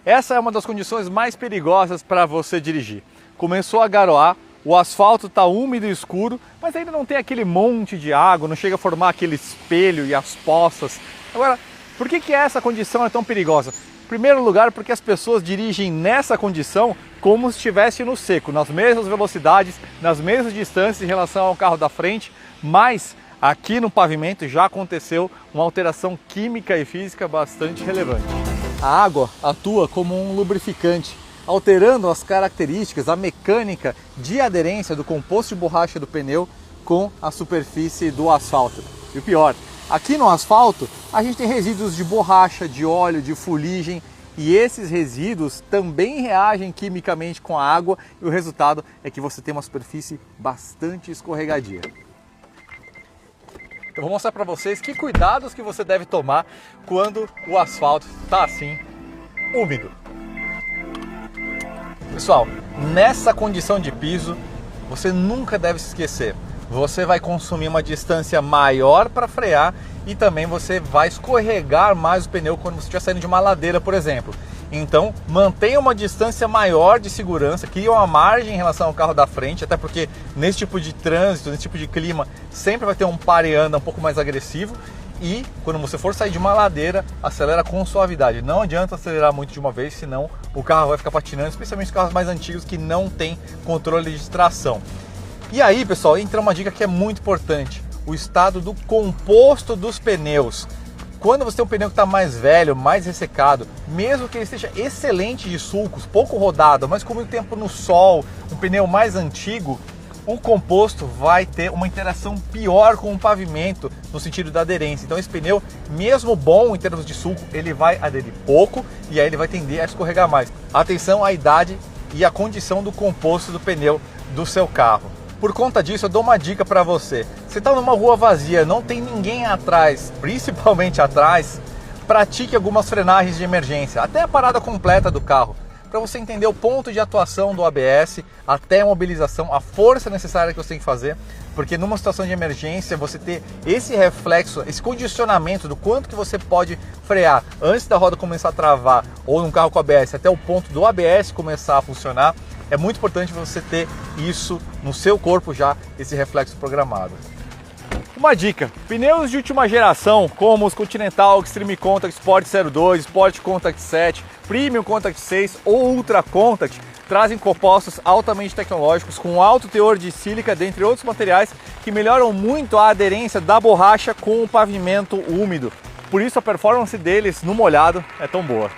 Essa é uma das condições mais perigosas para você dirigir. Começou a garoar, o asfalto está úmido e escuro, mas ainda não tem aquele monte de água, não chega a formar aquele espelho e as poças. Agora, por que essa condição é tão perigosa? Em primeiro lugar, porque as pessoas dirigem nessa condição como se estivesse no seco, nas mesmas velocidades, nas mesmas distâncias em relação ao carro da frente, mas aqui no pavimento já aconteceu uma alteração química e física bastante relevante. A água atua como um lubrificante, alterando as características, a mecânica de aderência do composto de borracha do pneu com a superfície do asfalto. E o pior, aqui no asfalto a gente tem resíduos de borracha, de óleo, de fuligem, e esses resíduos também reagem quimicamente com a água e o resultado é que você tem uma superfície bastante escorregadia. Eu vou mostrar para vocês que cuidados que você deve tomar quando o asfalto está assim, úmido. Pessoal, nessa condição de piso, você nunca deve se esquecer. Você vai consumir uma distância maior para frear e também você vai escorregar mais o pneu quando você estiver saindo de uma ladeira, por exemplo. Então, mantenha uma distância maior de segurança, cria uma margem em relação ao carro da frente, até porque nesse tipo de trânsito, nesse tipo de clima, sempre vai ter um para e anda um pouco mais agressivo. E quando você for sair de uma ladeira, acelera com suavidade. Não adianta acelerar muito de uma vez, senão o carro vai ficar patinando, especialmente os carros mais antigos que não tem controle de tração. E aí, pessoal, entra uma dica que é muito importante: o estado do composto dos pneus. Quando você tem um pneu que está mais velho, mais ressecado, mesmo que ele esteja excelente de sulcos, pouco rodado, mas com muito tempo no sol, um pneu mais antigo, o composto vai ter uma interação pior com o pavimento no sentido da aderência. Então esse pneu, mesmo bom em termos de sulco, ele vai aderir pouco e aí ele vai tender a escorregar mais. Atenção à idade e à condição do composto do pneu do seu carro. Por conta disso, eu dou uma dica para você. Você está numa rua vazia, não tem ninguém atrás, principalmente atrás, pratique algumas frenagens de emergência, até a parada completa do carro, para você entender o ponto de atuação do ABS, até a mobilização, a força necessária que você tem que fazer, porque numa situação de emergência, você ter esse reflexo, esse condicionamento do quanto que você pode frear antes da roda começar a travar, ou num carro com ABS, até o ponto do ABS começar a funcionar, é muito importante você ter isso no seu corpo já, esse reflexo programado. Uma dica: pneus de última geração, como os Continental Extreme Contact Sport 02, Sport Contact 7, Premium Contact 6 ou Ultra Contact, trazem compostos altamente tecnológicos com alto teor de sílica, dentre outros materiais, que melhoram muito a aderência da borracha com o pavimento úmido. Por isso a performance deles no molhado é tão boa.